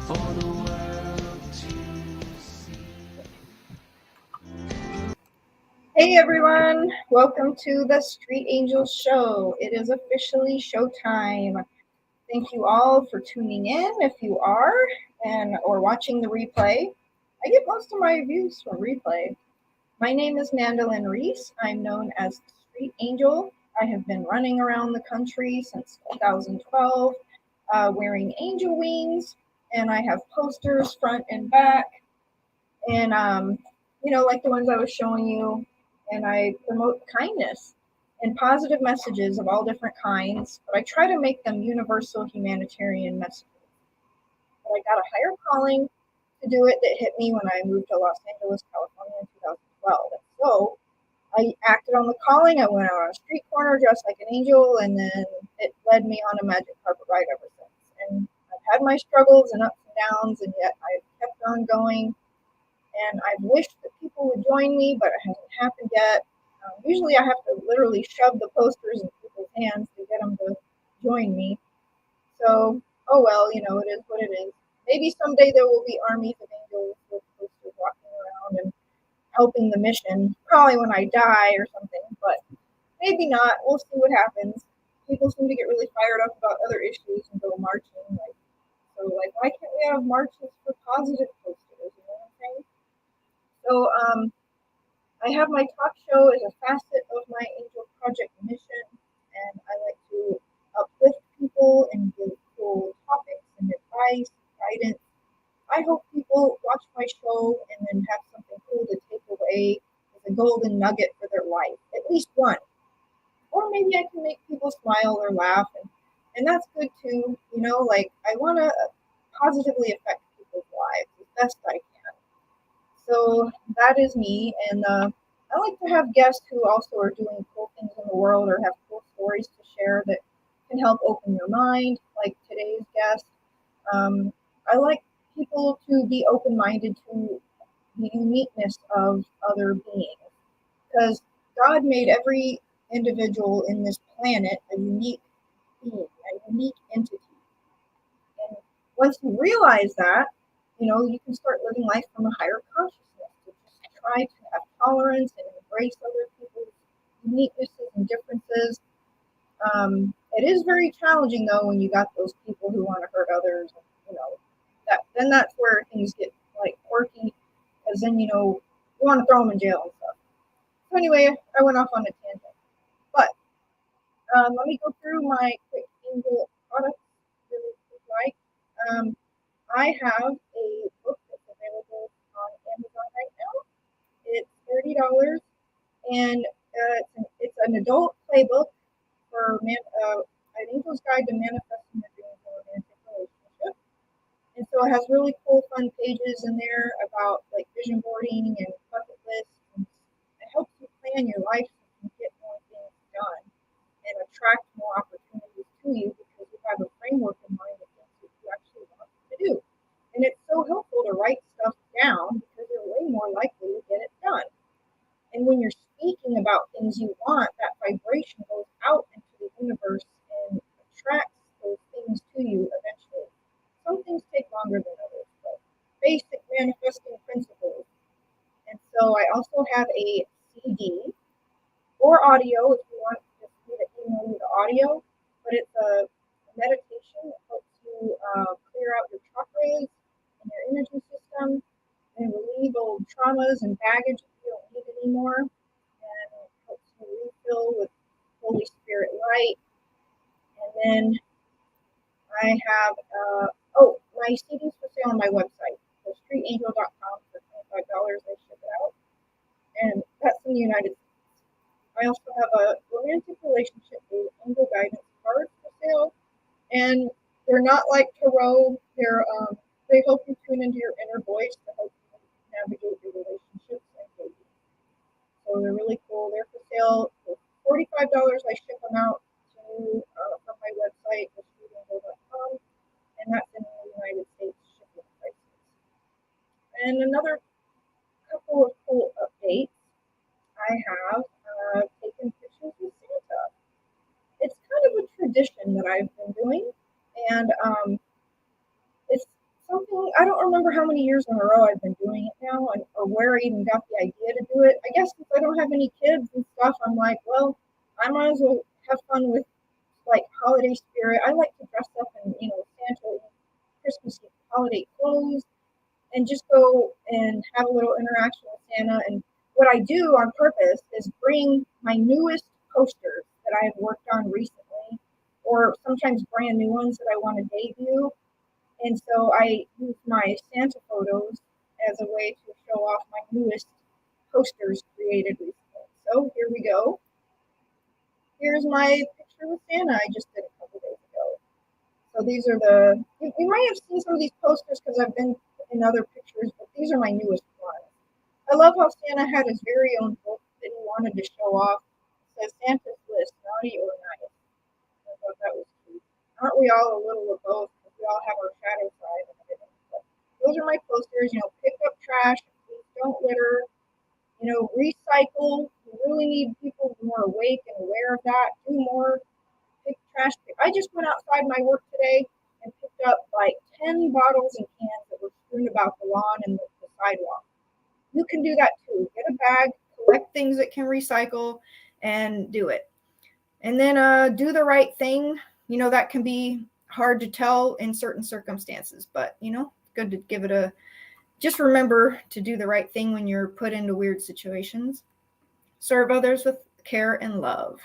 Hey everyone, welcome to the Street Angels Show. It is officially showtime. Thank you all for tuning in if you are or watching the replay. I get most of my views from replay. My name is Mandelyn Reese. I'm known as the Street Angel. I have been running around the country since 2012 wearing angel wings, and I have posters front and back, and like the ones I was showing you, and I promote kindness and positive messages of all different kinds, but I try to make them universal humanitarian messages. But I got a higher calling to do it that hit me when I moved to Los Angeles, California in 2012. And so I acted on the calling. I went out on a street corner dressed like an angel, and then it led me on a magic carpet ride ever since. And I've had my struggles and ups and downs, and yet I've kept on going. And I've wished that people would join me, but it hasn't happened yet. Usually I have to literally shove the posters in people's hands to get them to join me. So, oh well, it is what it is. Maybe someday there will be armies of angels with posters walking around and helping the mission, probably when I die or something, but maybe not. We'll see what happens. People seem to get really fired up about other issues and go marching. Why can't we have marches for positive posters? You know what I'm saying? So I have my talk show as a facet of my Angel Project mission, and I like to uplift people and give cool topics and advice, guidance. I hope people watch my show and then have something cool to take away as a golden nugget for their life, at least one. Or maybe I can make people smile or laugh, and that's good too. I want to positively affect people's lives as best I can. So that is me, and I like to have guests who also are doing cool things in the world or have cool stories to share that can help open your mind, like today's guest. I like people to be open-minded to the uniqueness of other beings, because God made every individual in this planet a unique being, a unique entity. And once you realize that, you can start living life from a higher consciousness to just try to have tolerance and embrace other people's uniquenesses and differences. It is very challenging though when you got those people who want to hurt others. That's where things get like quirky, because then you want to throw them in jail and stuff. So anyway, I went off on a tangent, but let me go through my quick angel products really quick. I have a book that's available on Amazon right now. It's $30, and it's an adult playbook for an angel's guide to manifesting your dreams in a romantic relationship. And so it has really cool, fun pages in there about like vision boarding and bucket lists. And it helps you plan your life so you can get more things done and attract more opportunities to you, because you have a framework in mind of things that you actually want to do. And it's so helpful to write stuff down because you're way more likely to get it done. And when you're speaking about things you want, that vibration goes out into the universe and attracts those things to you eventually. Some things take longer than others, but basic manifesting principles. And so I also have a CD or audio if you want to email you the audio, but it's a meditation that helps you clear out your chakras and your energy system and relieve old traumas and baggage that you don't need anymore, and it helps you refill with Holy Spirit light. And then I have my CDs for sale on my website, so streetangel.com for $25. I ship it out, and that's in the United States. I also have a romantic relationship with angel guidance cards for sale, and they're not like tarot. They help you tune into your inner voice to help you navigate your relationships and dating. So they're really cool. They're for sale for $45. I ship them out to from my website, streetangel.com, and that's in the United States shipping prices. And another couple of cool updates. I have taken pictures with Santa. It's kind of a tradition that I've been doing, and it's something, I don't remember how many years in a row I've been doing it now, and or where I even got the idea to do it. I guess since I don't have any kids and stuff, I'm like, well, I might as well have fun with like holiday spirit. I like to dress up in, Santa Christmas holiday clothes and just go and have a little interaction with Santa. And what I do on purpose is bring my newest posters that I have worked on recently, or sometimes brand new ones that I want to debut. And so I use my Santa photos as a way to show off my newest posters created recently. So here we go. Here's my picture with Santa I just did a couple days ago. So these are you might have seen some of these posters because I've been in other pictures, but these are my newest ones. I love how Santa had his very own book that he wanted to show off. It says Santa's List, naughty or nice. I thought that was cute. Aren't we all a little of both? Because we all have our shadow side and everything. But those are my posters. Pick up trash, please don't litter. Recycle. We really need people more awake and aware of that. Do more. Pick trash. I just went outside my work today and picked up like 10 bottles and cans that were strewn about the lawn and the sidewalk. You can do that too. Get a bag, collect things that can recycle, and do it. And then do the right thing. That can be hard to tell in certain circumstances, but good to give it just remember to do the right thing when you're put into weird situations. Serve others with care and love.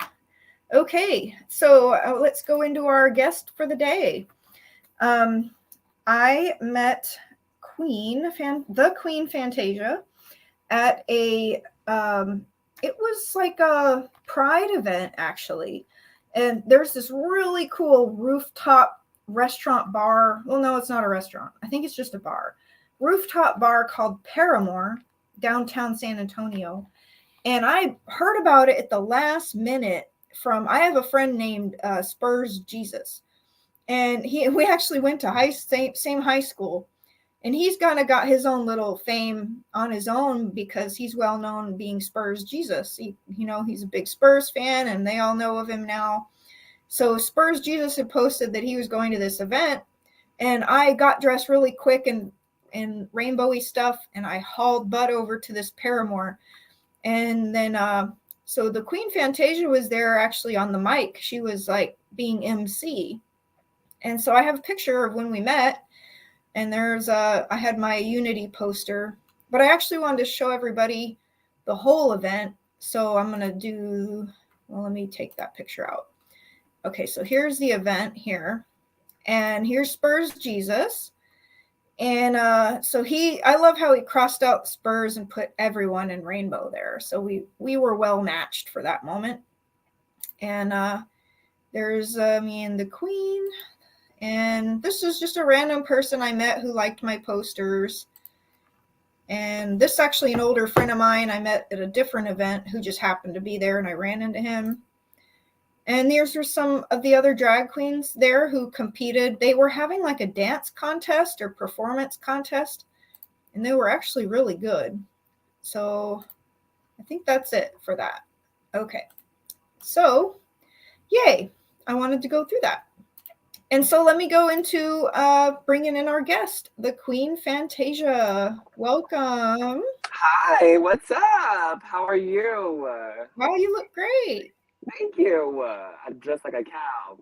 Okay, so let's go into our guest for the day. I met the Queen Fantasia at it was like a Pride event actually. And there's this really cool rooftop restaurant bar. Well, no, it's not a restaurant. I think it's just a bar. Rooftop bar called Paramore, downtown San Antonio. And I heard about it at the last minute I have a friend named Spurs Jesus. And we actually went to same high school. And he's kind of got his own little fame on his own because he's well known being Spurs Jesus. He's a big Spurs fan and they all know of him now. So Spurs Jesus had posted that he was going to this event and I got dressed really quick and in rainbowy stuff and I hauled butt over to this Paramore. And then so the Queen Fantasia was there actually on the mic. She was like being MC. And so I have a picture of when we met. And I had my Unity poster, but I actually wanted to show everybody the whole event. So I'm going to let me take that picture out. Okay, so here's the event here. And here's Spurs Jesus. And so I love how he crossed out Spurs and put everyone in rainbow there. So we were well matched for that moment. And there's me and the Queen. And this is just a random person I met who liked my posters. And this is actually an older friend of mine I met at a different event who just happened to be there and I ran into him. And these were some of the other drag queens there who competed. They were having like a dance contest or performance contest. And they were actually really good. So I think that's it for that. Okay. So, yay. I wanted to go through that. And so let me go into bringing in our guest, the Queen Fantasia. Welcome. Hi, what's up? How are you? Wow, you look great. Thank you. I dress like a cow.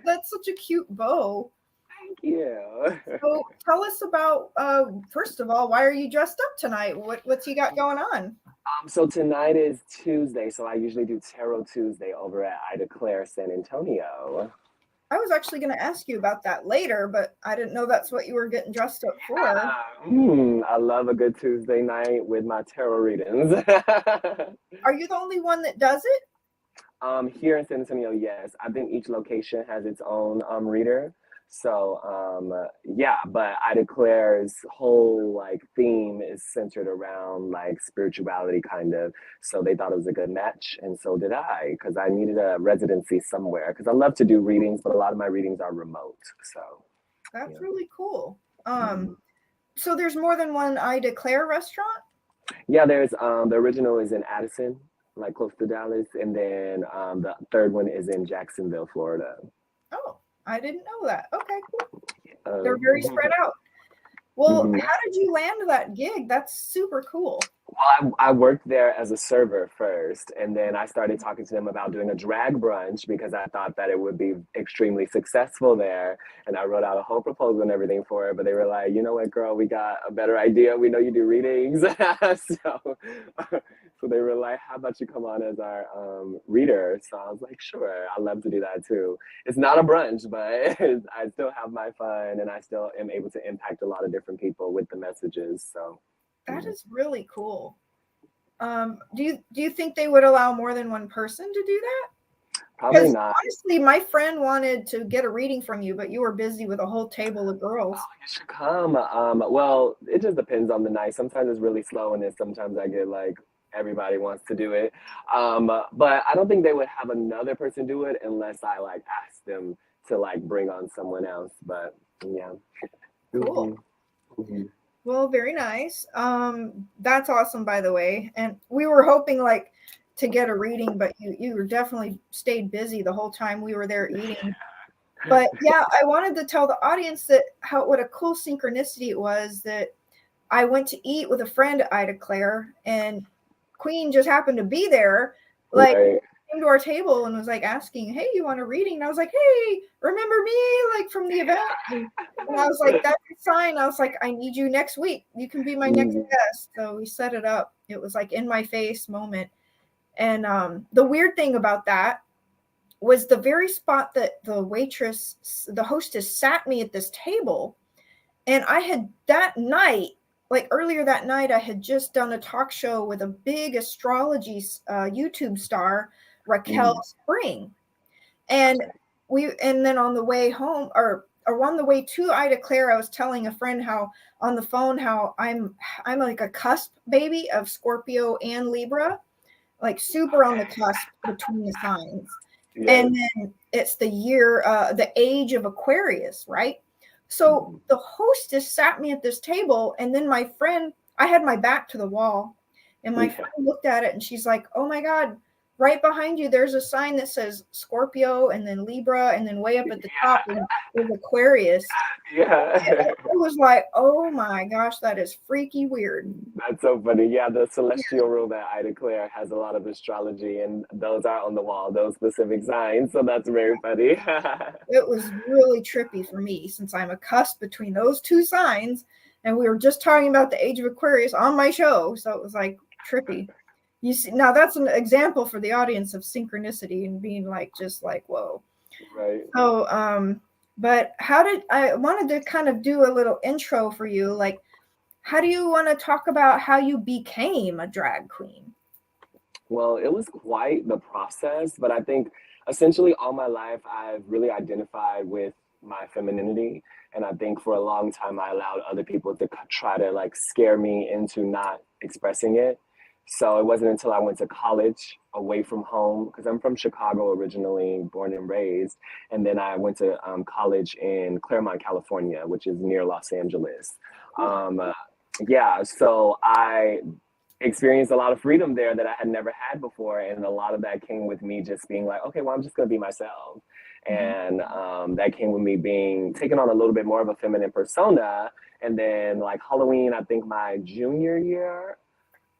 That's such a cute bow. Thank you. So tell us about, first of all, why are you dressed up tonight? What's you got going on? So tonight is Tuesday, so I usually do Tarot Tuesday over at I Declare San Antonio. I was actually going to ask you about that later, but I didn't know that's what you were getting dressed up for. I love a good Tuesday night with my tarot readings. Are you the only one that does it? Here in San Antonio, yes. I think each location has its own reader. So yeah, but I Declare's whole like theme is centered around like spirituality kind of. So they thought it was a good match, and so did I, because I needed a residency somewhere. Because I love to do readings, but a lot of my readings are remote. So that's really cool. So there's more than one I Declare restaurant? Yeah, there's the original is in Addison, like close to Dallas, and then the third one is in Jacksonville, Florida. Oh, I didn't know that. Okay, cool. They're Um, very spread out. Well, mhm. how did you land that gig? That's super cool. Well, I worked there as a server first, and then I started talking to them about doing a drag brunch because I thought that it would be extremely successful there. And I wrote out a whole proposal and everything for it, but they were like, you know what, girl, we got a better idea. We know you do readings. So, so they were like, how about you come on as our reader? So I was like, sure, I'd love to do that too. It's not a brunch, but I still have my fun and I still am able to impact a lot of different people with the messages. So. That is really cool. Do you think they would allow more than one person to do that? Probably Because not. honestly, my friend wanted to get a reading from you, but you were busy with a whole table of girls. You should come. Well, it just depends on the night. Sometimes it's really slow, and then sometimes I get like everybody wants to do it. But I don't think they would have another person do it unless I like ask them to like bring on someone else. But yeah. Cool. Hmm. Hmm. Well, very nice. That's awesome, by the way. And we were hoping like to get a reading, but you were definitely stayed busy the whole time we were there eating. But yeah, I wanted to tell the audience that how what a cool synchronicity it was that I went to eat with a friend, Ida Claire, and Queen just happened to be there. Like Right. came to our table and was like asking, "Hey, you want a reading?" And I was like, "Hey, remember me? Like from the event?" And I was like, "That's a sign." I was like, "I need you next week. You can be my next Mhm. guest." So we set it up. It was like in my face moment. And the weird thing about that was the very spot that the hostess sat me at this table. And I had that night, like earlier that night, I had just done a talk show with a big astrology YouTube star, Raquel Mhm. Spring. And and then on the way home or on the way to Ida Claire, I was telling a friend how on the phone how I'm like a cusp baby of Scorpio and Libra, like super on the cusp between the signs. Yes. And then it's the year, the age of Aquarius, right? So Mhm. the hostess sat me at this table, and then my friend, I had my back to the wall, and my Yeah. friend looked at it and she's like, "Oh my God, right behind you, there's a sign that says Scorpio and then Libra, and then way up at the top is Aquarius." Yeah. I was like, "Oh my gosh, that is freaky weird." That's so funny. Yeah, the celestial rule that I declare has a lot of astrology, and those are on the wall, those specific signs. So that's very funny. It was really trippy for me since I'm a cusp between those two signs. And we were just talking about the age of Aquarius on my show. So it was like trippy. You see, now that's an example for the audience of synchronicity and being like, just like, whoa. Right. So, but how did I wanted to kind of do a little intro for you? Like, how do you want to talk about how you became a drag queen? Well, it was quite the process, but I think essentially all my life I've really identified with my femininity. And I think for a long time I allowed other people to try to like scare me into not expressing it. So it wasn't until I went to college away from home, because I'm from Chicago originally, born and raised. And then I went to college in Claremont, California, which is near Los Angeles. Cool. Um, uh, yeah, so I experienced a lot of freedom there that I had never had before. And a lot of that came with me just being like, okay, well, I'm just going to be myself. Mhm. And that came with me being taking on a little bit more of a feminine persona. And then, like Halloween, I think my junior year,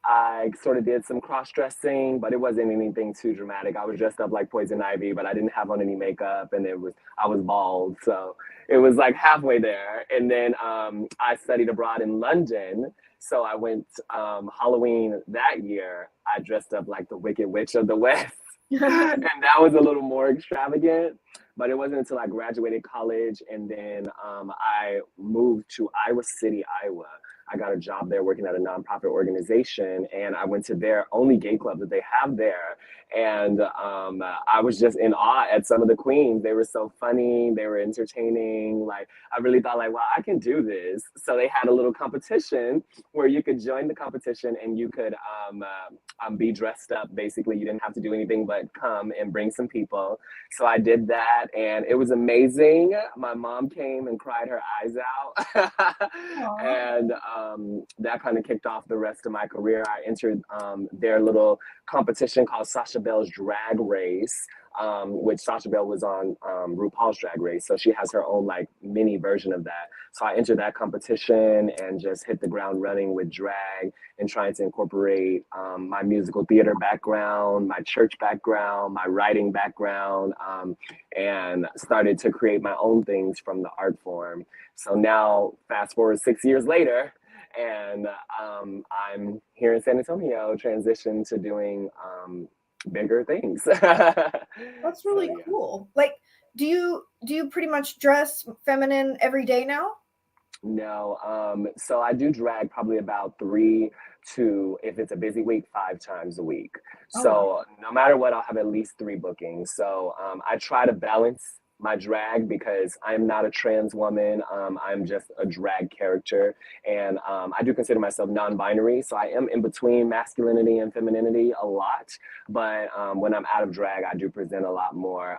I sort of did some cross dressing, but it wasn't anything too dramatic. I was dressed up like Poison Ivy, but I didn't have on any makeup, and I was bald, so it was like halfway there. And then I studied abroad in London, so I went Halloween that year. I dressed up like the Wicked Witch of the West, and that was a little more extravagant. But it wasn't until I graduated college and then I moved to Iowa City, Iowa. I got a job there working at a nonprofit organization, and I went to their only gay club that they have there. And I was just in awe at some of the queens. They were so funny, they were entertaining. Like, I really thought, like, wow, I can do this. So they had a little competition where you could join the competition and you could be dressed up. Basically, you didn't have to do anything but come and bring some people. So I did that, and it was amazing. My mom came and cried her eyes out, Aw. and that kind of kicked off the rest of my career. I entered their little competition called Sasha Bell's Drag Race. which Sasha Bell was on RuPaul's Drag Race. So she has her own like mini version of that. So I entered that competition and just hit the ground running with drag and trying to incorporate my musical theater background, my church background, my writing background, and started to create my own things from the art form. So now, fast forward 6 years later, and I'm here in San Antonio, transitioned to doing bigger things. That's So really yeah. cool. Like, do you pretty much dress feminine every day now? No, so I do drag probably about three to, if it's a busy week, 5 times a week. Oh wow. So no matter what, I'll have at least three bookings. So I try to balance my drag because I'm not a trans woman. I'm just a drag character. And I do consider myself non-binary. So I am in between masculinity and femininity a lot. But when I'm out of drag, I do present a lot more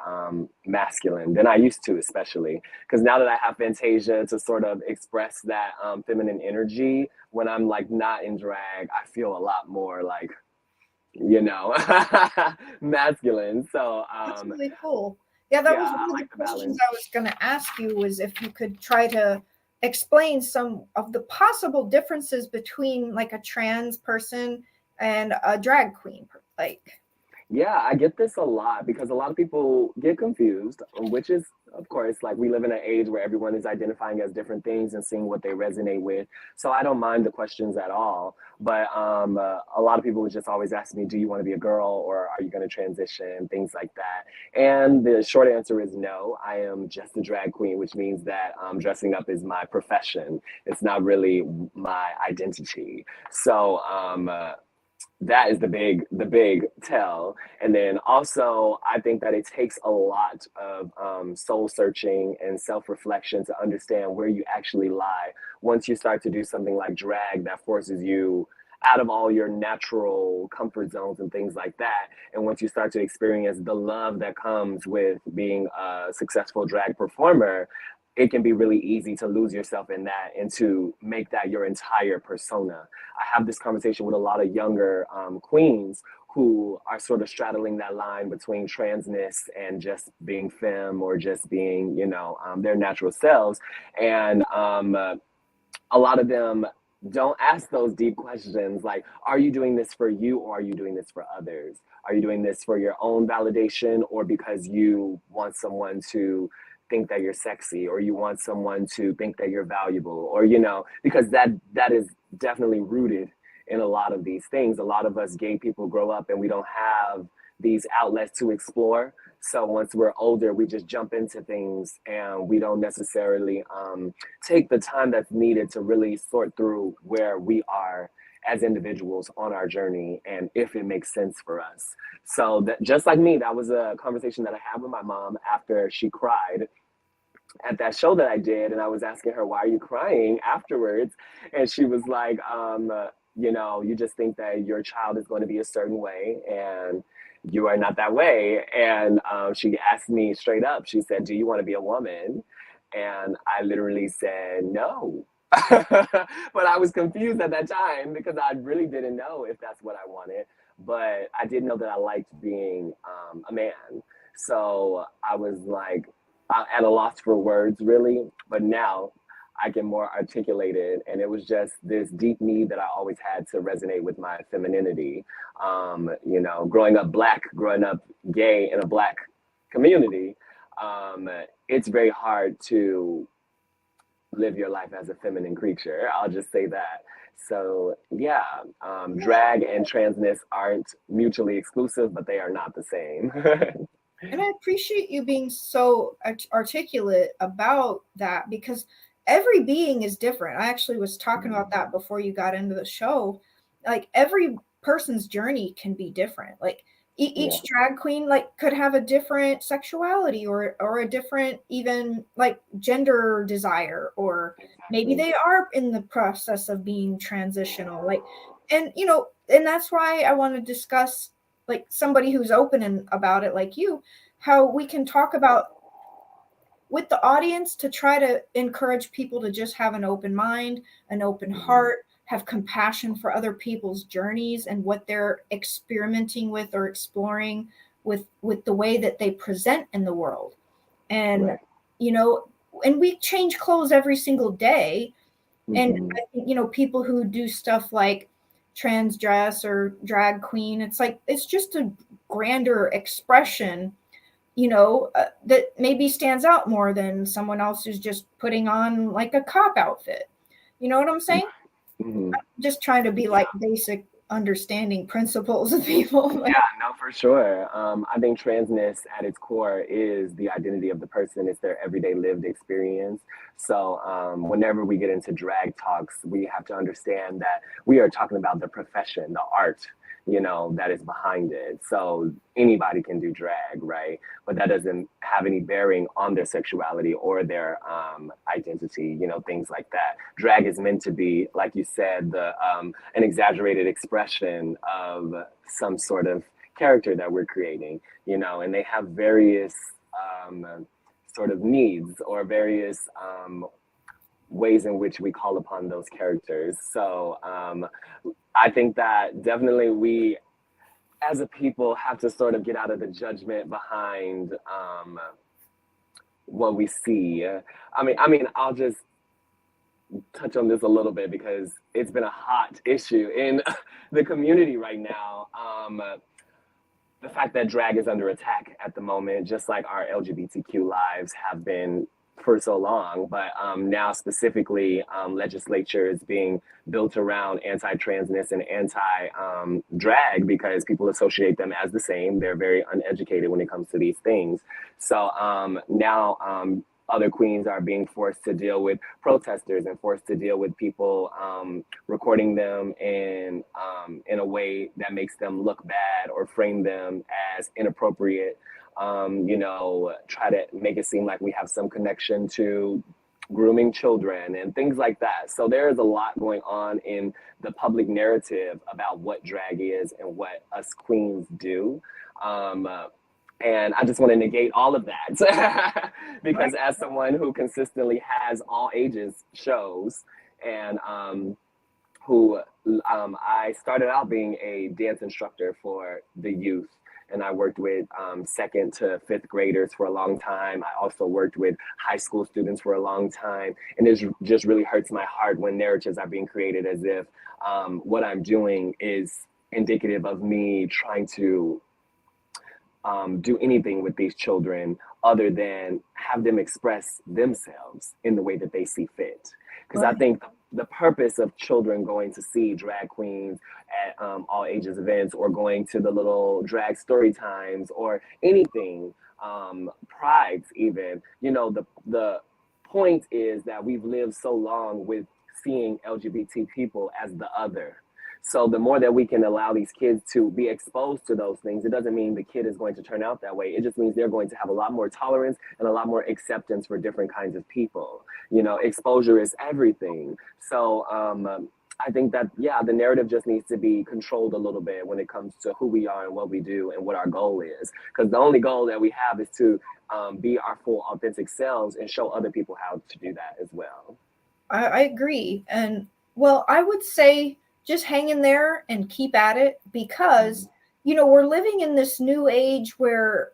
masculine than I used to, especially because now that I have Fantasia to sort of express that feminine energy, when I'm like not in drag, I feel a lot more like, you know, masculine. So That's really cool. Yeah, that yeah, was one I of the like the questions balance. I was going to ask you, was if you could try to explain some of the possible differences between like a trans person and a drag queen. Like, Yeah, I get this a lot because a lot of people get confused, which is, of course, like we live in an age where everyone is identifying as different things and seeing what they resonate with. So I don't mind the questions at all. But a lot of people would just always ask me, do you want to be a girl or are you going to transition? Things like that. And the short answer is no, I am just a drag queen, which means that dressing up is my profession. It's not really my identity. So, that is the big tell. And then also I think that it takes a lot of soul searching and self-reflection to understand where you actually lie once you start to do something like drag that forces you out of all your natural comfort zones and things like that. And once you start to experience the love that comes with being a successful drag performer, it can be really easy to lose yourself in that and to make that your entire persona. I have this conversation with a lot of younger queens who are sort of straddling that line between transness and just being femme or just being, their natural selves. And a lot of them don't ask those deep questions like, are you doing this for you or are you doing this for others? Are you doing this for your own validation or because you want someone to think that you're sexy or you want someone to think that you're valuable or because that is definitely rooted in a lot of these things. A lot of us gay people grow up and we don't have these outlets to explore. So once we're older, we just jump into things and we don't necessarily take the time that's needed to really sort through where we are as individuals on our journey and if it makes sense for us. So that, just like me, that was a conversation that I had with my mom after she cried at that show that I did. And I was asking her, why are you crying afterwards? And she was like, you just think that your child is going to be a certain way and you are not that way. And she asked me straight up, she said, do you want to be a woman? And I literally said, no. But I was confused at that time because I really didn't know if that's what I wanted. But I did know that I liked being a man. So I was like, at a loss for words, really. But now I can more articulate it. And it was just this deep need that I always had to resonate with my femininity. Growing up Black, growing up gay in a Black community, it's very hard to live your life as a feminine creature. I'll just say that. So, yeah, yeah. drag and transness aren't mutually exclusive, but they are not the same. And I appreciate you being so articulate about that, because every being is different. I actually was talking about that before you got into the show. Like, every person's journey can be different. Like, Yeah, each drag queen like could have a different sexuality, or a different even like gender desire, or maybe exactly. they are in the process of being transitional. Like, and that's why I want to discuss, like, somebody who's open and about it like you, how we can talk about with the audience to try to encourage people to just have an open mind, an open Mhm. heart, have compassion for other people's journeys and what they're experimenting with or exploring, with the way that they present in the world. And Right. you know, and we change clothes every single day. And Mm-hmm. I think, you know, people who do stuff like trans dress or drag queen, it's like it's just a grander expression, you know, that maybe stands out more than someone else who's just putting on like a cop outfit. You know what I'm saying? Mm-hmm. Just trying to be like basic understanding principles of people. Yeah, no, for sure. I think transness at its core is the identity of the person. It's their everyday lived experience. So whenever we get into drag talks, we have to understand that we are talking about the profession, the art, that is behind it. So anybody can do drag, right? But that doesn't have any bearing on their sexuality or their identity, things like that. Drag is meant to be, like you said, an exaggerated expression of some sort of character that we're creating, and they have various sort of needs or various ways in which we call upon those characters. So I think that definitely we as a people have to sort of get out of the judgment behind what we see. I mean, I'll just touch on this a little bit because it's been a hot issue in the community right now. The fact that drag is under attack at the moment, just like our LGBTQ lives have been for so long, but now specifically legislature is being built around anti-transness and anti-drag because people associate them as the same. They're very uneducated when it comes to these things. So now other queens are being forced to deal with protesters and forced to deal with people recording them in a way that makes them look bad or frame them as inappropriate. Try to make it seem like we have some connection to grooming children and things like that. So there is a lot going on in the public narrative about what drag is and what us queens do. Um, uh, and I just want to negate all of that Right. because as someone who consistently has all ages shows and who I started out being a dance instructor for the youth. And I worked with second to fifth graders for a long time. I also worked with high school students for a long time. And it just really hurts my heart when narratives are being created as if what I'm doing is indicative of me trying to do anything with these children other than have them express themselves in the way that they see fit. Because I Right. think the purpose of children going to see drag queens at all ages events or going to the little drag story times or anything, prides even, the point is that we've lived so long with seeing LGBT people as the other. So the more that we can allow these kids to be exposed to those things, it doesn't mean the kid is going to turn out that way. It just means they're going to have a lot more tolerance and a lot more acceptance for different kinds of people. Exposure is everything. So I think that, yeah, the narrative just needs to be controlled a little bit when it comes to who we are and what we do and what our goal is. Because the only goal that we have is to be our full authentic selves and show other people how to do that as well. I agree. And well, I would say just hang in there and keep at it because, you know, we're living in this new age where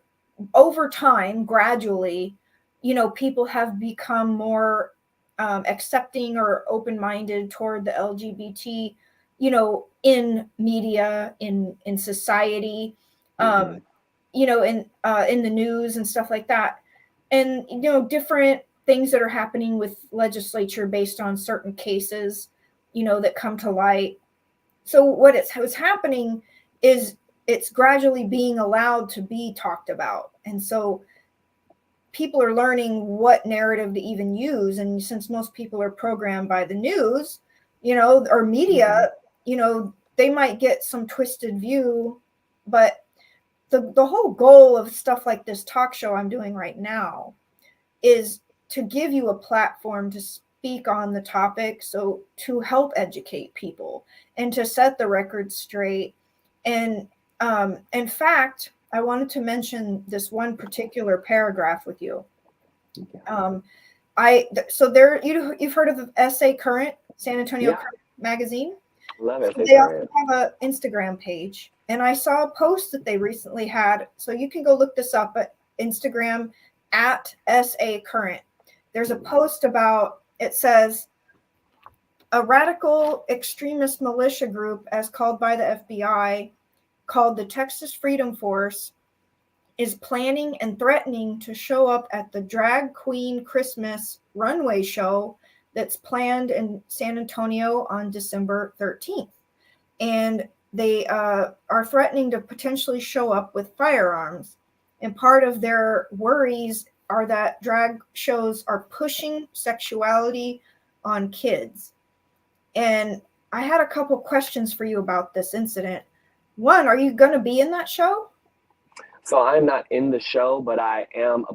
over time, gradually, you know, people have become more accepting or open minded toward the LGBT, you know, in media, in society, um, Mm-hmm. you know, in the news and stuff like that, and you know, different things that are happening with legislature based on certain cases, you know, that come to light. So what's happening is it's gradually being allowed to be talked about, and so people are learning what narrative to even use. And since most people are programmed by the news, you know, or Mm-hmm. media, you know, they might get some twisted view. But the whole goal of stuff like this talk show I'm doing right now is to give you a platform to speak on the topic, so to help educate people and to set the record straight. And in fact, I wanted to mention this one particular paragraph with you. um, so there, you've heard of the SA Current, San Antonio Yeah. Current magazine. Love So it. Stay they for also it. have an Instagram page, and I saw a post that they recently had. So you can go look this up at Instagram at SA Current. There's a post about, it says, a radical extremist militia group, as called by the FBI, called the Texas Freedom Force, is planning and threatening to show up at the Drag Queen Christmas runway show that's planned in San Antonio on December 13th. And they are threatening to potentially show up with firearms. And part of their worries are that drag shows are pushing sexuality on kids. And I had a couple questions for you about this incident. One, are you going to be in that show? So I'm not in the show, but I am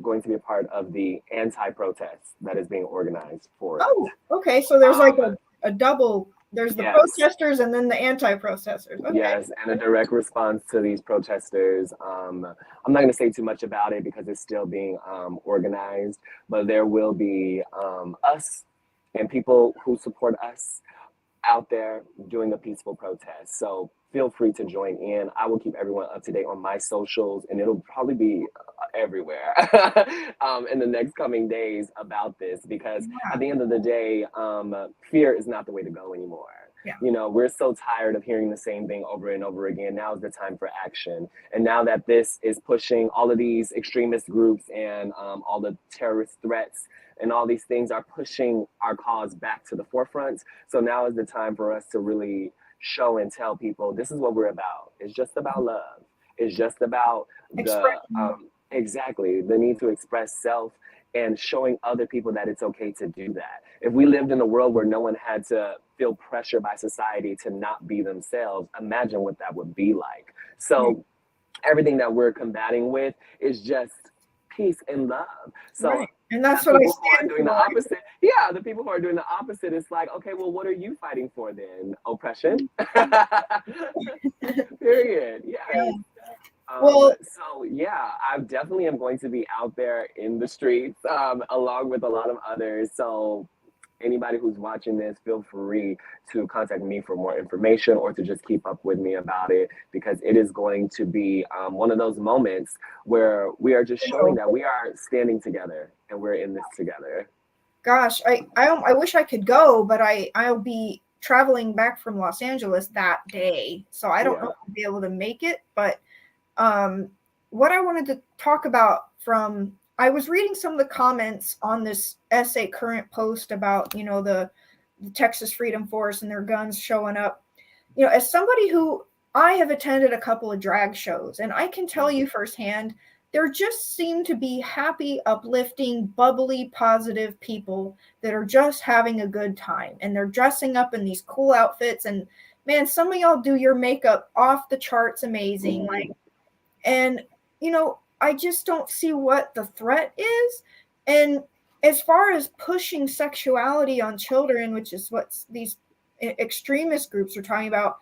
going to be a part of the anti-protest that is being organized for it. Oh, okay. So there's like Um, a double, there's the yes, protesters and then the anti-protesters. Okay. yes, and a direct response to these protesters. I'm not going to say too much about it because it's still being organized, but there will be us and people who support us out there doing a peaceful protest. So feel free to join in. I will keep everyone up to date on my socials, and it'll probably be everywhere in the next coming days about this, because Yeah. at the end of the day, fear is not the way to go anymore. Yeah. You know, we're so tired of hearing the same thing over and over again. Now is the time for action. And now that this is pushing all of these extremist groups and all the terrorist threats and all these things are pushing our cause back to the forefront. So now is the time for us to really show and tell people this is what we're about. It's just about love. It's just about Expression. exactly the need to express self and showing other people that it's okay to do that. If we lived in a world where no one had to feel pressure by society to not be themselves, imagine what that would be like. Right. So everything that we're combating with is just peace and love. So Right. And that's the what I people who are stand doing the for. opposite, yeah, the people who are doing the opposite, it's like, okay, well, what are you fighting for then? Oppression? Period. Yeah. Yes. Well, So yeah, I definitely am going to be out there in the streets, along with a lot of others. So anybody who's watching this, feel free to contact me for more information or to just keep up with me about it, because it is going to be one of those moments where we are just showing that we are standing together and we're in this together. gosh, I wish I could go, but I'll be traveling back from Los Angeles that day, so I don't know Yeah. if I'll be able to make it. But um, what I wanted to talk about, from I was reading some of the comments on this SA Current post about, the Texas Freedom Force and their guns showing up. As somebody who, I have attended a couple of drag shows, and I can tell you firsthand, there just seem to be happy, uplifting, bubbly, positive people that are just having a good time, and they're dressing up in these cool outfits. And man, some of y'all do your makeup off the charts amazing. Mhm. And, I just don't see what the threat is. And as far as pushing sexuality on children, which is what these extremist groups are talking about,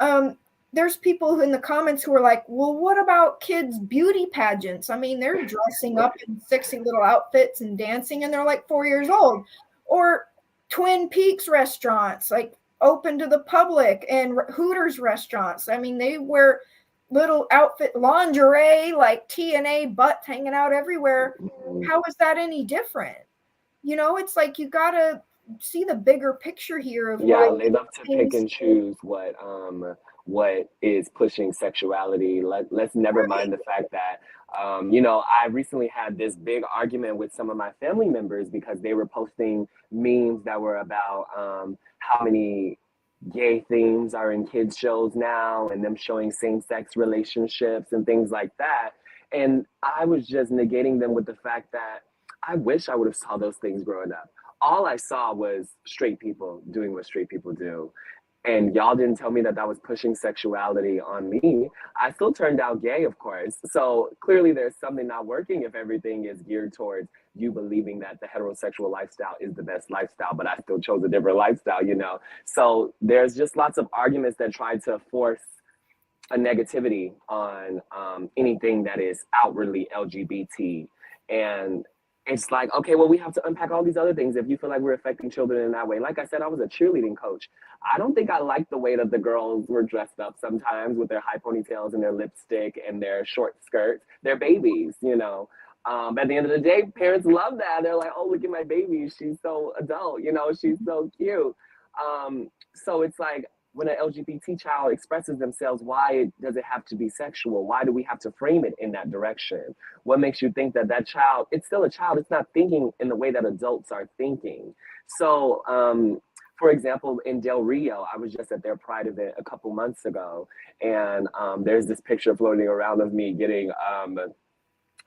um, there's people in the comments who are like, well, what about kids' beauty pageants? I mean, they're dressing up in sexy little outfits and dancing, and they're like 4 years old. Or Twin Peaks restaurants, like open to the public, and Hooters restaurants. I mean, they wear little outfit lingerie, like TNA butts hanging out everywhere. Mhm. How is that any different? It's like you gotta see the bigger picture here of why Yeah, they love to pick things. and choose what is pushing sexuality. Let's never mind the fact that I recently had this big argument with some of my family members because they were posting memes that were about how many gay themes are in kids shows now and them showing same-sex relationships and things like that. And I was just negating them with the fact that I wish I would have saw those things growing up. All I saw was straight people doing what straight people do. And y'all didn't tell me that that was pushing sexuality on me. I still turned out gay, of course. So clearly there's something not working if everything is geared towards you believing that the heterosexual lifestyle is the best lifestyle, but I still chose a different lifestyle. So there's just lots of arguments that try to force a negativity on anything that is outwardly LGBT. And it's like, okay, well, we have to unpack all these other things if you feel like we're affecting children in that way. Like I said, I was a cheerleading coach. I don't think I liked the way that the girls were dressed up sometimes with their high ponytails and their lipstick and their short skirts. They're babies, you know. At the end of the day, parents love that. They're like, oh, look at my baby. She's so adult, you know, she's so cute. So it's like, when an LGBT child expresses themselves, why does it have to be sexual? Why do we have to frame it in that direction? What makes you think that that child, it's still a child, it's not thinking in the way that adults are thinking? So, for example, in Del Rio, I was just at their Pride event a couple months ago, and there's this picture floating around of me getting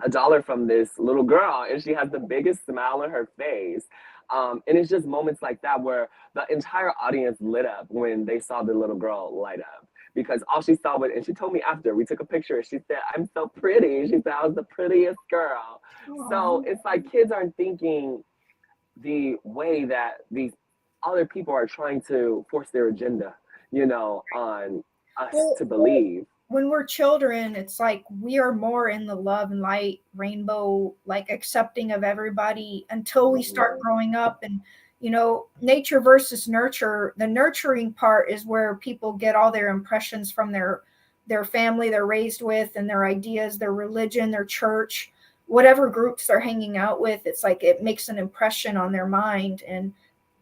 $1 from this little girl, and she has the biggest smile on her face. And it's just moments like that where the entire audience lit up when they saw the little girl light up, because all she saw was, and she told me after we took a picture, she said, I'm so pretty. She said, I was the prettiest girl. So Aww. it's like kids aren't thinking the way that these other people are trying to force their agenda, you know, on us Well, to believe. when we're children, it's like we are more in the love and light rainbow, like accepting of everybody until we start Mhm. growing up. And, nature versus nurture. The nurturing part is where people get all their impressions from their family they're raised with and their ideas, their religion, their church, whatever groups they're hanging out with. It's like it makes an impression on their mind. And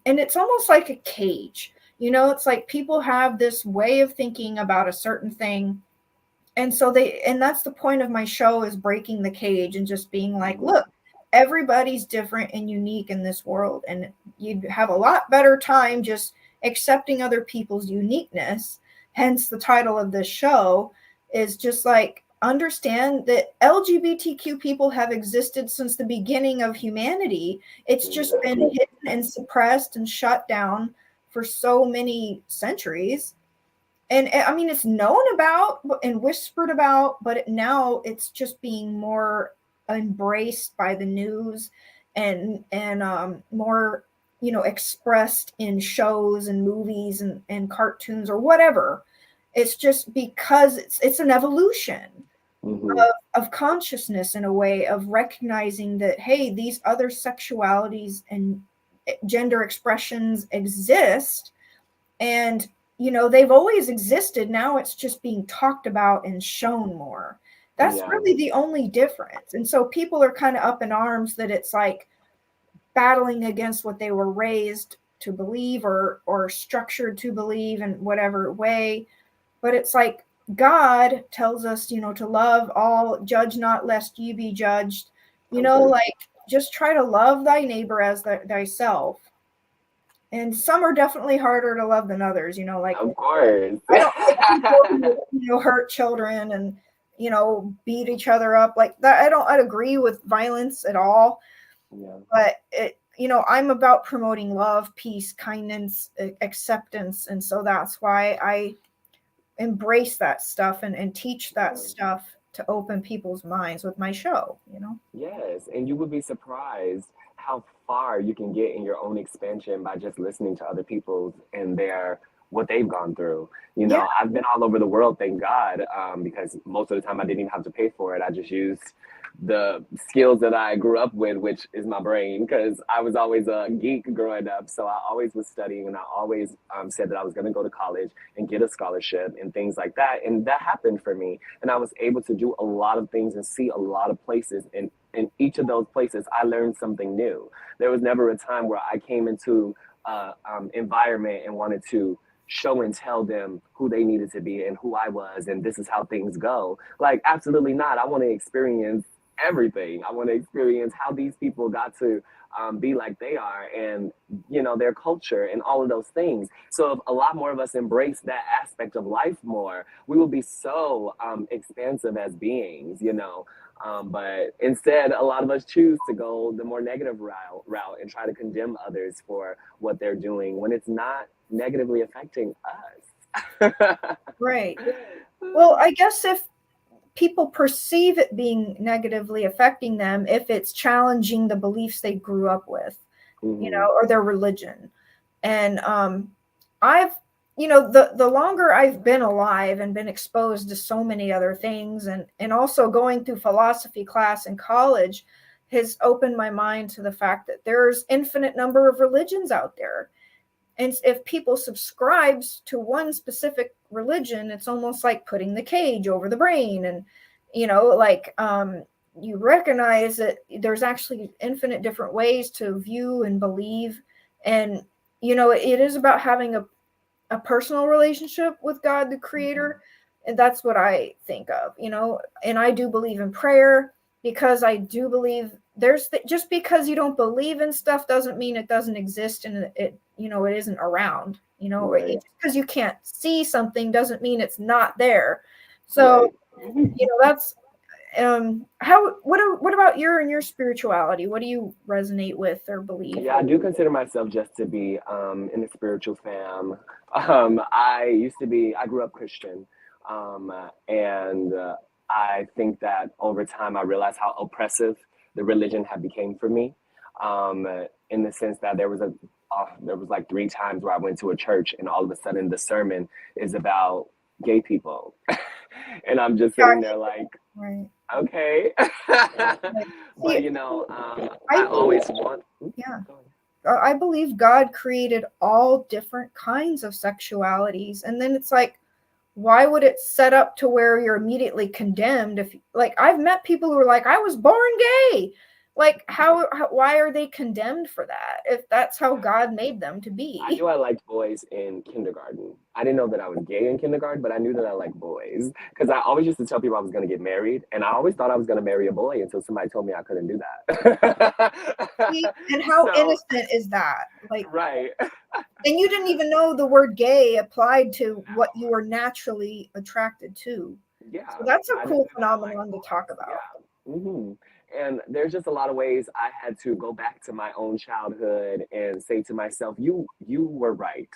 it's almost like a cage. It's like people have this way of thinking about a certain thing, and that's the point of my show, is breaking the cage and just being like, Mhm. look, everybody's different and unique in this world, and you'd have a lot better time just accepting other people's uniqueness. Hence the title of this show is just like, understand that LGBTQ people have existed since the beginning of humanity. It's just Yeah. been hidden and suppressed and shut down for so many centuries. And I mean, it's known about and whispered about, but now it's just being more embraced by the news, and more, expressed in shows and movies and cartoons or whatever. It's just because it's an evolution Hmm. of consciousness, in a way of recognizing that, hey, these other sexualities and gender expressions exist, and they've always existed. Now it's just being talked about and shown more. That's Yeah. really the only difference. And so people are kind of up in arms that it's like battling against what they were raised to believe, or structured to believe in whatever way. But it's like God tells us, to love all, judge not lest ye be judged. Comfort. Like, just try to love thy neighbor as thyself. And some are definitely harder to love than others. Like, Of course. I don't like people who, hurt children and, beat each other up like that. I'd agree with violence at all, Yeah. but I'm about promoting love, peace, kindness, acceptance. And so that's why I embrace that stuff and teach that Yeah. stuff to open people's minds with my show. Yes, and you would be surprised how far you can get in your own expansion by just listening to other people's and their what they've gone through. You Yeah, know, I've been all over the world, thank God, because most of the time I didn't even have to pay for it. I just used the skills that I grew up with, which is my brain, because I was always a geek growing up. So I always was studying, and I always said that I was going to go to college and get a scholarship and things like that. And that happened for me. And I was able to do a lot of things and see a lot of places. And in each of those places, I learned something new. There was never a time where I came into environment and wanted to show and tell them who they needed to be and who I was, and this is how things go. Like, absolutely not. I want to experience everything. I want to experience how these people got to be like they are, and their culture and all of those things. So if a lot more of us embrace that aspect of life more, we will be so expansive as beings. But instead, a lot of us choose to go the more negative route and try to condemn others for what they're doing when it's not negatively affecting us. right. Well, I guess if people perceive it being negatively affecting them, if it's challenging the beliefs they grew up with, Hmm. or their religion. And I've, the longer I've been alive and been exposed to so many other things, and also going through philosophy class in college has opened my mind to the fact that there's infinite number of religions out there. And if people subscribes to one specific religion, it's almost like putting the cage over the brain. And, like, you recognize that there's actually infinite different ways to view and believe. And, it is about having a personal relationship with God, the creator. And that's what I think of, and I do believe in prayer, because I do believe just because you don't believe in stuff doesn't mean it doesn't exist, and it isn't around, Right. just because you can't see something doesn't mean it's not there. So, Right. that's what about your spirituality? What do you resonate with or believe? Yeah, I do consider myself just to be in a spiritual fam. I grew up Christian, and I think that over time I realized how oppressive the religion had became for me, in the sense that there was like 3 times where I went to a church and all of a sudden the sermon is about gay people, and I'm just sitting there like, Right. okay. But See, I always want. yeah. I believe God created all different kinds of sexualities. And then it's like, why would it set up to where you're immediately condemned? If, like, I've met people who are like, I was born gay. Like, why are they condemned for that if that's how God made them to be? I knew I liked boys in kindergarten. I didn't know that I was gay in kindergarten, but I knew that I liked boys because I always used to tell people I was going to get married, and I always thought I was going to marry a boy until somebody told me I couldn't do that. And how So, innocent is that? Like, right. and you didn't even know the word gay applied to what you were naturally attracted to. Yeah. So that's a I just cool knew that I liked phenomenon to boys. talk about. Yeah. And there's just a lot of ways I had to go back to my own childhood and say to myself, you were right.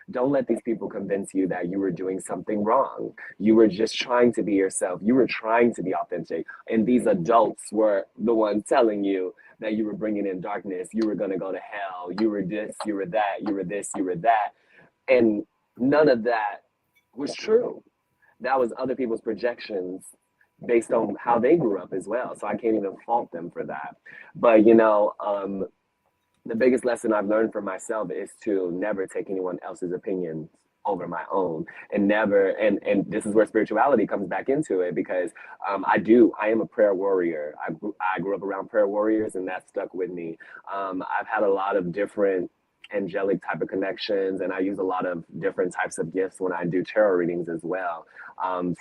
Don't let these people convince you that you were doing something wrong. You were just trying to be yourself. You were trying to be authentic. And these adults were the ones telling you that you were bringing in darkness. You were going to go to hell. You were this, you were that, you were this, you were that. And none of that was true. That was other people's projections based on how they grew up as well. So I can't even fault them for that. But the biggest lesson I've learned for myself is to never take anyone else's opinions over my own, and never, and this is where spirituality comes back into it, because I am a prayer warrior. I grew up around prayer warriors, and that stuck with me. I've had a lot of different angelic type of connections, and I use a lot of different types of gifts when I do tarot readings as well.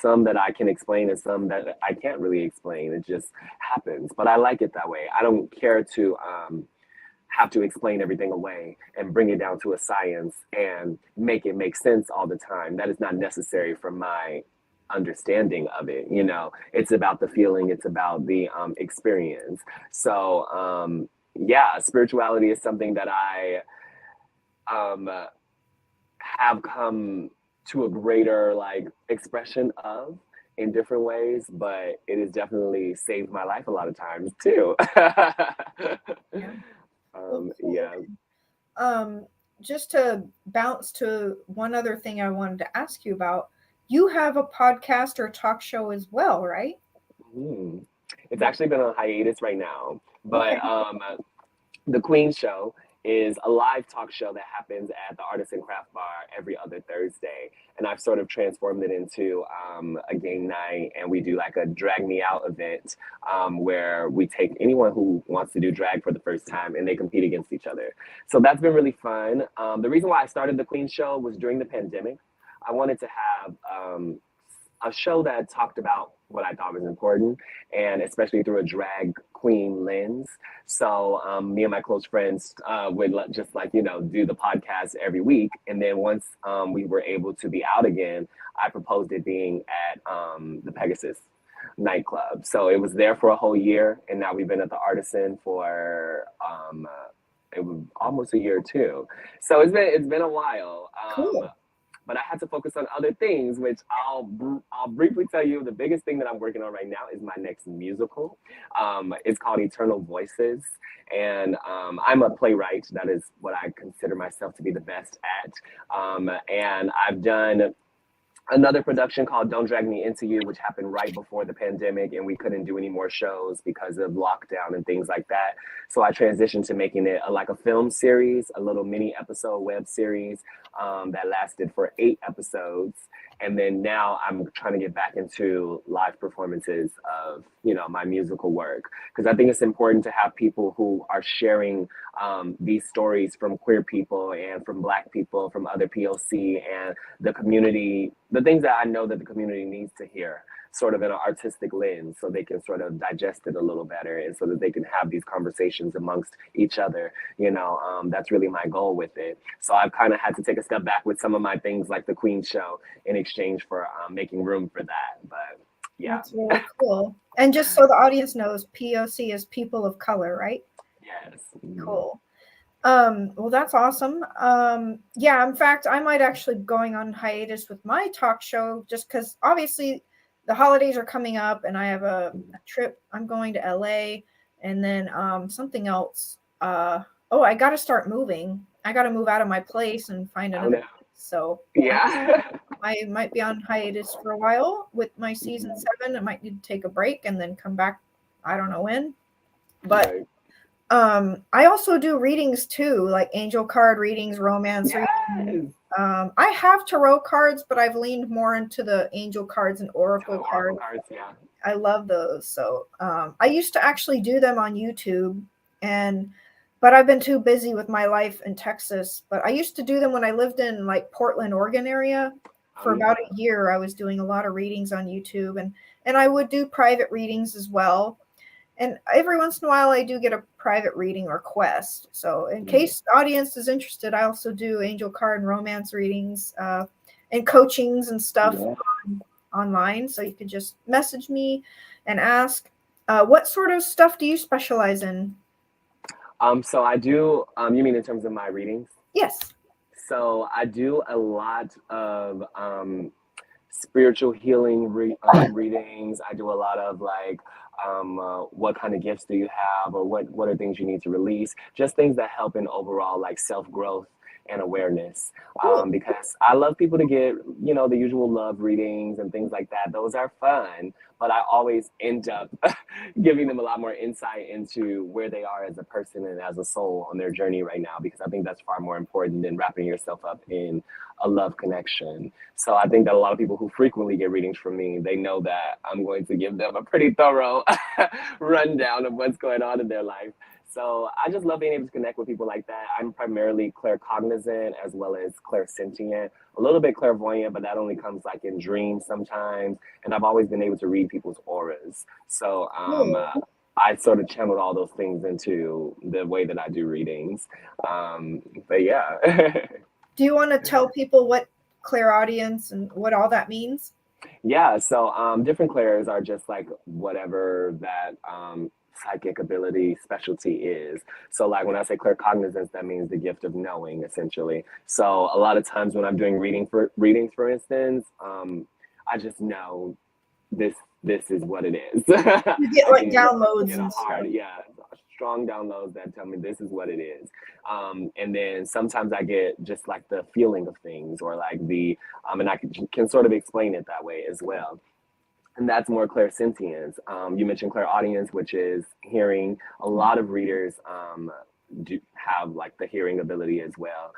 Some that I can explain and some that I can't really explain. It just happens, but I like it that way. I don't care to have to explain everything away and bring it down to a science and make it make sense all the time. That is not necessary for my understanding of it. It's about the feeling, it's about the experience. So yeah, spirituality is something that I um, have come to a greater like expression of in different ways, but it has definitely saved my life a lot of times too. Yeah. Yeah. Just to bounce to one other thing I wanted to ask you about, you have a podcast or a talk show as well, right? Mhm. It's actually been on hiatus right now, Okay. but the Queen Show is a live talk show that happens at the Artist and Craft Bar every other Thursday. And I've sort of transformed it into a game night, and we do like a drag me out event where we take anyone who wants to do drag for the first time and they compete against each other. So that's been really fun. The reason why I started the Queen Show was during the pandemic. I wanted to have a show that talked about what I thought was important, and especially through a drag queen lens. So me and my close friends would just like, do the podcast every week. And then once we were able to be out again, I proposed it being at the Pegasus nightclub. So it was there for a whole year. And now we've been at the Artisan for it was almost a year too. So it's been a while. Cool. But I had to focus on other things, which I'll briefly tell you. The biggest thing that I'm working on right now is my next musical. It's called Eternal Voices, and I'm a playwright. That is what I consider myself to be the best at. And I've done another production called Don't Drag Me Into You, which happened right before the pandemic, and we couldn't do any more shows because of lockdown and things like that. So I transitioned to making it like a film series, a little mini episode web series that lasted for 8 episodes. And then now I'm trying to get back into live performances of, my musical work, because I think it's important to have people who are sharing these stories from queer people and from Black people, from other POC and the community, the things that I know that the community needs to hear, sort of in an artistic lens, so they can sort of digest it a little better, and so that they can have these conversations amongst each other. That's really my goal with it. So I've kind of had to take a step back with some of my things, like the Queen show, in exchange for making room for that. But yeah, that's really cool. And just so the audience knows, POC is people of color, right? yes. Cool. Well, that's awesome. Yeah, in fact, I might actually be going on hiatus with my talk show, just because obviously the holidays are coming up and I have a trip. I'm going to LA, and then something else. Oh, I got to start moving. I got to move out of my place and find Oh another no. place. So Yeah. I might be on hiatus for a while with my season 7. I might need to take a break and then come back. I don't know when, but Right. I also do readings too, like angel card readings, romance readings. Yes. I have tarot cards, but I've leaned more into the angel cards and To the oracle Oracle cards. cards, yeah. I love those. So I used to actually do them on YouTube, but I've been too busy with my life in Texas. But I used to do them when I lived in like Portland, Oregon area. Oh For yeah. about a year, I was doing a lot of readings on YouTube, and I would do private readings as well. And every once in a while, I do get a private reading request. So, in case the audience is interested, I also do angel card and romance readings and coachings and stuff Yeah. online. So, you could just message me and ask. What sort of stuff do you specialize in? So I do, you mean in terms of my readings? Yes. So I do a lot of spiritual healing readings. I do a lot of like, what kind of gifts do you have, or what are things you need to release? Just things that help in overall like self growth and awareness. Cool. Because I love people to get, the usual love readings and things like that. Those are fun, but I always end up giving them a lot more insight into where they are as a person and as a soul on their journey right now, because I think that's far more important than wrapping yourself up in a love connection. So I think that a lot of people who frequently get readings from me, they know that I'm going to give them a pretty thorough rundown of what's going on in their life. So I just love being able to connect with people like that. I'm primarily claircognizant as well as clairsentient, a little bit clairvoyant, but that only comes like in dreams sometimes. And I've always been able to read people's auras. So Cool. I sort of channeled all those things into the way that I do readings. But yeah. Do you want to tell people what clairaudience and what all that means? Yeah, so different clairs are just like whatever that psychic ability specialty is. So like when I say claircognizance, that means the gift of knowing, essentially. So a lot of times when I'm doing readings, for instance, I just know this this is what it is. You get I like can downloads get a and stuff. hard, yeah, strong downloads that tell me this is what it is. And then sometimes I get just like the feeling of things, or like and I can sort of explain it that way as well. And that's more clairsentience. You mentioned clairaudience, which is hearing. A lot of readers do have like the hearing ability as well.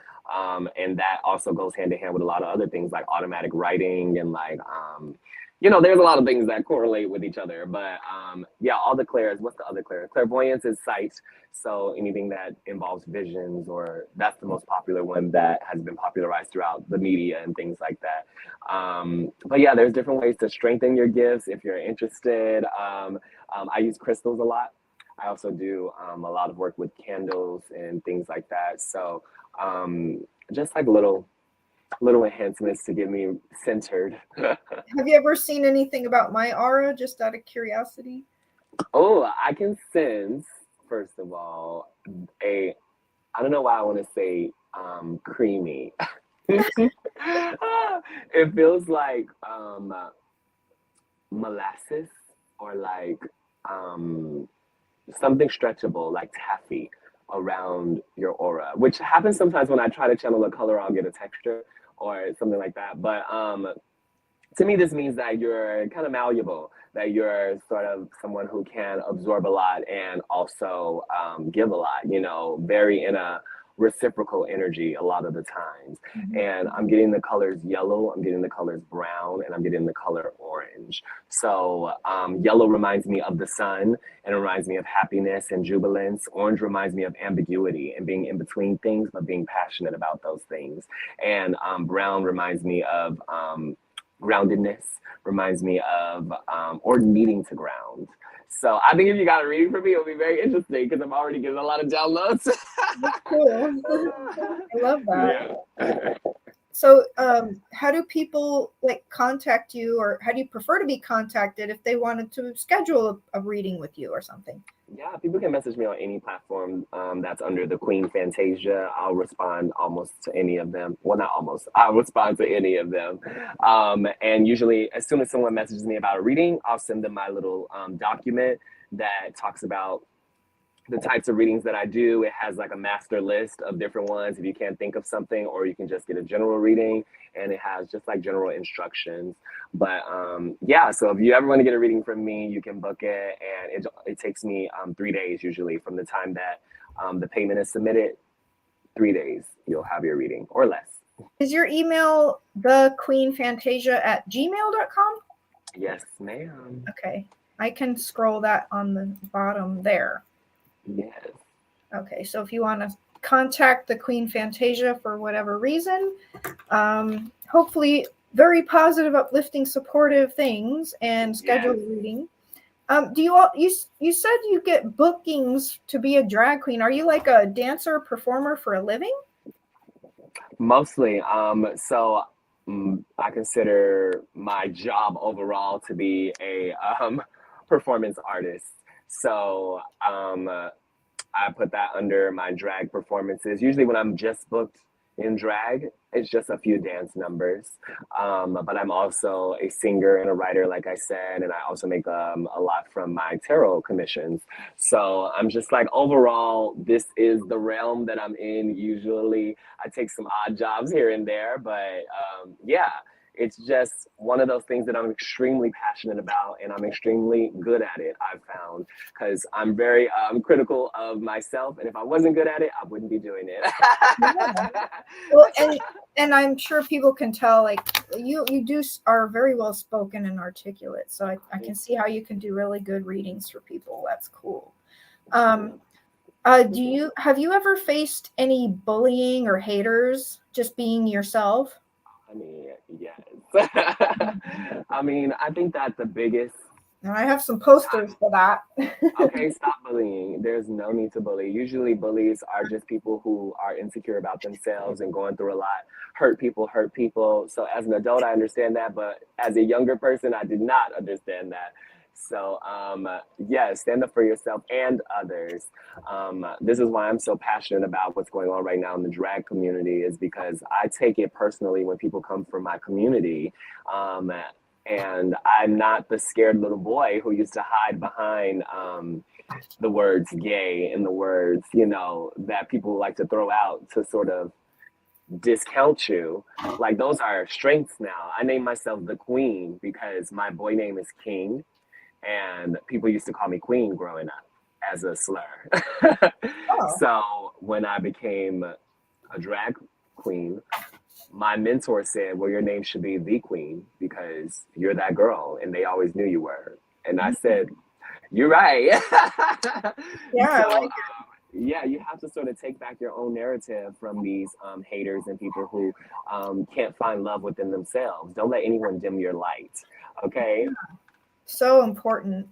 And that also goes hand in hand with a lot of other things like automatic writing and like, there's a lot of things that correlate with each other. But yeah, all the clairs, what's the other clair? Clairvoyance is sight. So anything that involves visions, or that's the most popular one that has been popularized throughout the media and things like that. But yeah, there's different ways to strengthen your gifts if you're interested. I use crystals a lot. I also do a lot of work with candles and things like that. So just like little enhancements to get me centered. Have you ever seen anything about my aura, just out of curiosity? Oh, I can sense, first of all, I don't know why I want to say creamy. It feels like molasses, or like um, something stretchable, like taffy, around your aura, which happens sometimes when I try to channel a color, I'll get a texture or something like that. But to me, this means that you're kind of malleable, that you're sort of someone who can absorb a lot and also give a lot, you know, very in a reciprocal energy a lot of the times. Mhm. And I'm getting the colors yellow, I'm getting the colors brown, and I'm getting the color orange. So yellow reminds me of the sun and it reminds me of happiness and jubilance. Orange reminds me of ambiguity and being in between things, but being passionate about those things. And brown reminds me of groundedness, reminds me of or needing to ground. So I think if you got a reading for me, it'll be very interesting because I'm already getting a lot of downloads. That's cool. I love that. Yeah. So, how do people like contact you, or how do you prefer to be contacted if they wanted to schedule a reading with you or something? Yeah, people can message me on any platform that's under the Queen Fantasia. I'll respond almost to any of them. Well, not almost. I'll respond to any of them. And usually, as soon as someone messages me about a reading, I'll send them my little document that talks about the types of readings that I do. It has like a master list of different ones if you can't think of something, or you can just get a general reading, and it has just like general instructions. But yeah, so if you ever want to get a reading from me, you can book it, and it takes me 3 days usually from the time that the payment is submitted. 3 days, you'll have your reading or less. Is your email thequeenfantasia@gmail.com? Yes, ma'am. Okay, I can scroll that on the bottom there. Yes. Okay, so if you want to contact the Queen Fantasia for whatever reason, hopefully very positive, uplifting, supportive things, and schedule Yes. a reading. Do you all you said you get bookings to be a drag queen? Are you like a dancer performer for a living? Mostly. So I consider my job overall to be a performance artist. So I put that under my drag performances. Usually, when I'm just booked in drag, it's just a few dance numbers. But I'm also a singer and a writer, like I said, and I also make a lot from my tarot commissions. So I'm just like, overall, this is the realm that I'm in. Usually, I take some odd jobs here and there, but yeah, it's just one of those things that I'm extremely passionate about, and I'm extremely good at it, I've found, because I'm very critical of myself, and if I wasn't good at it, I wouldn't be doing it. Yeah. Well, and I'm sure people can tell, like you are very well spoken and articulate, so I can see how you can do really good readings for people. That's cool. Have you ever faced any bullying or haters just being yourself? I mean, yes. I mean, I think that the biggest. And I have some posters for that. Okay, stop bullying. There's no need to bully. Usually, bullies are just people who are insecure about themselves and going through a lot. Hurt people hurt people. So, as an adult, I understand that. But as a younger person, I did not understand that. So, yeah, stand up for yourself and others. This is why I'm so passionate about what's going on right now in the drag community, is because I take it personally when people come from my community. And I'm not the scared little boy who used to hide behind the words gay and the words, you know, that people like to throw out to sort of discount you. Like, those are strengths now. I name myself the Queen because my boy name is King, and people used to call me Queen growing up as a slur. Oh. So when I became a drag queen, my mentor said, well, your name should be the Queen because you're that girl, and they always knew you were. And I said, you're right. Yeah, So, I like yeah, you have to sort of take back your own narrative from these haters and people who can't find love within themselves. Don't let anyone dim your light. Okay. so important.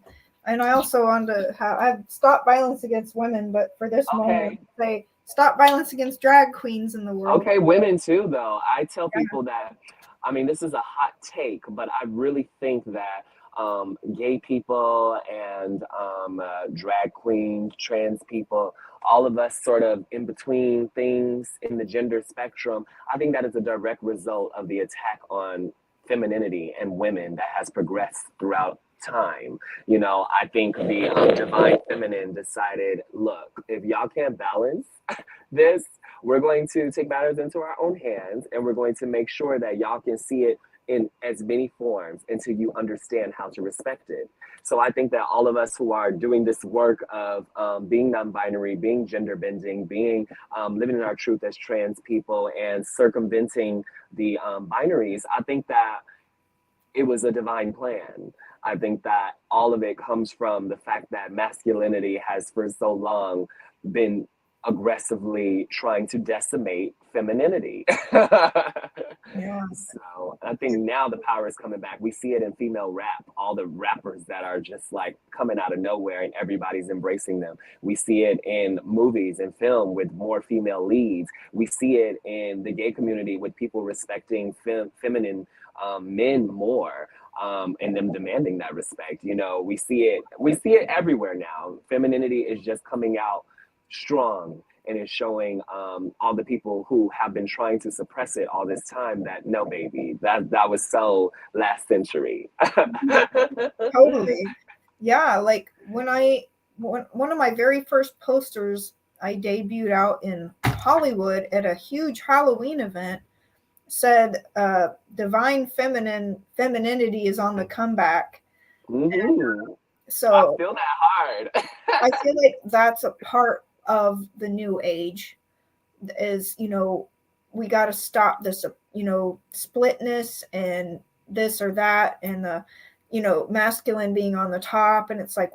And I also want to I've stopped violence against women, but for this moment, Okay. say stop violence against drag queens in the world. Okay, women too, though. I tell people that, I mean, this is a hot take, but I really think that gay people and drag queens, trans people, all of us sort of in between things in the gender spectrum, I think that is a direct result of the attack on femininity and women that has progressed throughout time. You know, I think the divine feminine decided, look, if y'all can't balance this, we're going to take matters into our own hands, and we're going to make sure that y'all can see it in as many forms until you understand how to respect it. So I think that all of us who are doing this work of being non-binary, being gender bending, being living in our truth as trans people, and circumventing the binaries, I think that it was a divine plan. I think that all of it comes from the fact that masculinity has for so long been aggressively trying to decimate femininity. Yeah. So I think now the power is coming back. We see it in female rap, all the rappers that are just like coming out of nowhere and everybody's embracing them. We see it in movies and film with more female leads. We see it in the gay community with people respecting feminine men more, and them demanding that respect. You know, we see it everywhere now. Femininity is just coming out strong, and is showing all the people who have been trying to suppress it all this time that no, baby, that was so last century. Totally. Yeah, like one of my very first posters I debuted out in Hollywood at a huge Halloween event said divine femininity is on the comeback. Hmm. I So feel that hard. I feel like that's a part of the new age is, we got to stop this, splitness and this or that and the, masculine being on the top. And it's like,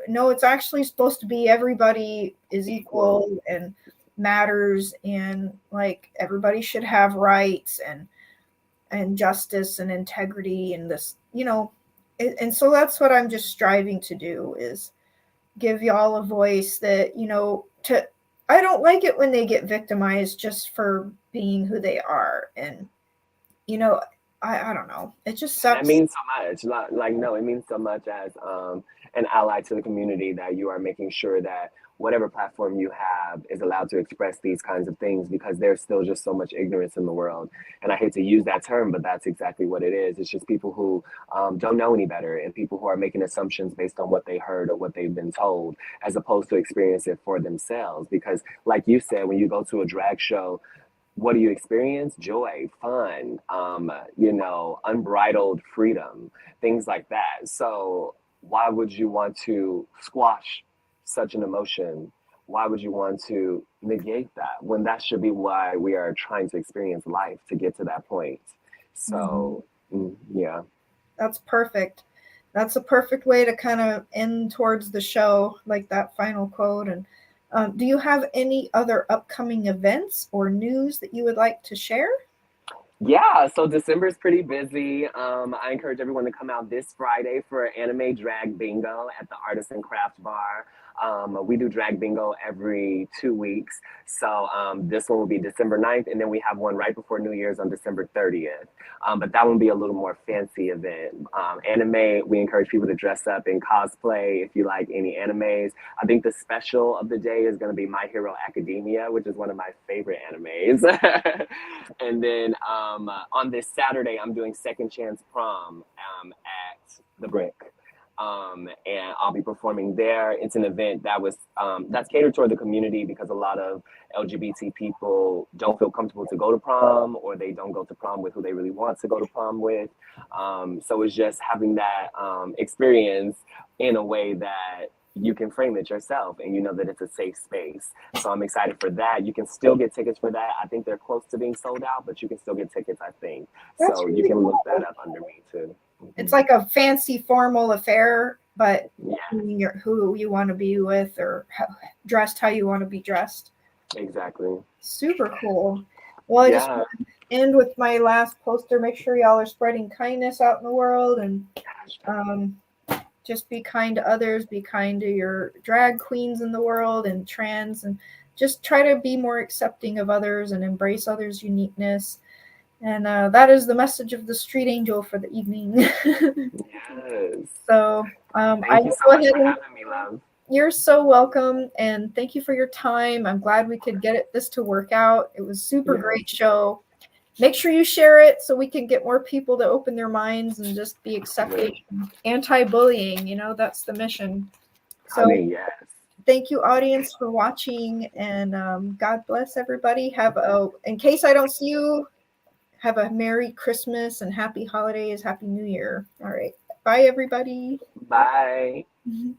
no, it's actually supposed to be everybody is Equal. equal and matters. And like everybody should have rights and justice and integrity and this, and so that's what I'm just striving to do is give y'all a voice that, to I don't like it when they get victimized just for being who they are. And, you know, I don't know. It just And that sucks. means so much. Like, no, it means so much as an ally to the community that you are making sure that whatever platform you have is allowed to express these kinds of things because there's still just so much ignorance in the world. And I hate to use that term, but that's exactly what it is. It's just people who don't know any better and people who are making assumptions based on what they heard or what they've been told, as opposed to experience it for themselves. Because, like you said, when you go to a drag show, what do you experience? Joy, fun, unbridled freedom, things like that. So why would you want to squash such an emotion? Why would you want to negate that when that should be why we are trying to experience life to get to that point? Mhm. So, yeah. That's perfect. That's a perfect way to kind of end towards the show, like that final quote. And do you have any other upcoming events or news that you would like to share? Yeah, so December is pretty busy. I encourage everyone to come out this Friday for Anime Drag Bingo at the Artisan Craft Bar. We do drag bingo every 2 weeks. So this one will be December 9th, and then we have one right before New Year's on December 30th. But that one will be a little more fancy event. Anime, we encourage people to dress up in cosplay if you like any animes. I think the special of the day is going to be My Hero Academia, which is one of my favorite animes. And then on this Saturday, I'm doing Second Chance Prom at the Brick. And I'll be performing there. It's an event that's catered toward the community because a lot of LGBT people don't feel comfortable to go to prom, or they don't go to prom with who they really want to go to prom with. So it's just having that experience in a way that you can frame it yourself and you know that it's a safe space. So I'm excited for that. You can still get tickets for that. I think they're close to being sold out, but you can still get tickets, I think. That's So you really can look that cool. up under me too. It's like a fancy formal affair, but Yeah, who you want to be with or dressed how you want to be dressed. exactly. Super cool. Well, I just Yeah. want to end with my last poster. Make sure y'all are spreading kindness out in the world and um, just be kind to others, be kind to your drag queens in the world and trans, and just try to be more accepting of others and embrace others' uniqueness. And that is the message of the street angel for the evening. Yes. So I Thank you will so go much ahead for and having me, love. you're so welcome, and thank you for your time. I'm glad we could get this to work out. It was super Yes. great show. Make sure you share it so we can get more people to open their minds and just be accepting. Anti-bullying, that's the mission. So Honey, yes. thank you, audience, for watching, and God bless everybody. In case I don't see you, have a Merry Christmas and Happy Holidays, Happy New Year. All right. Bye, everybody. Bye. Mm-hmm.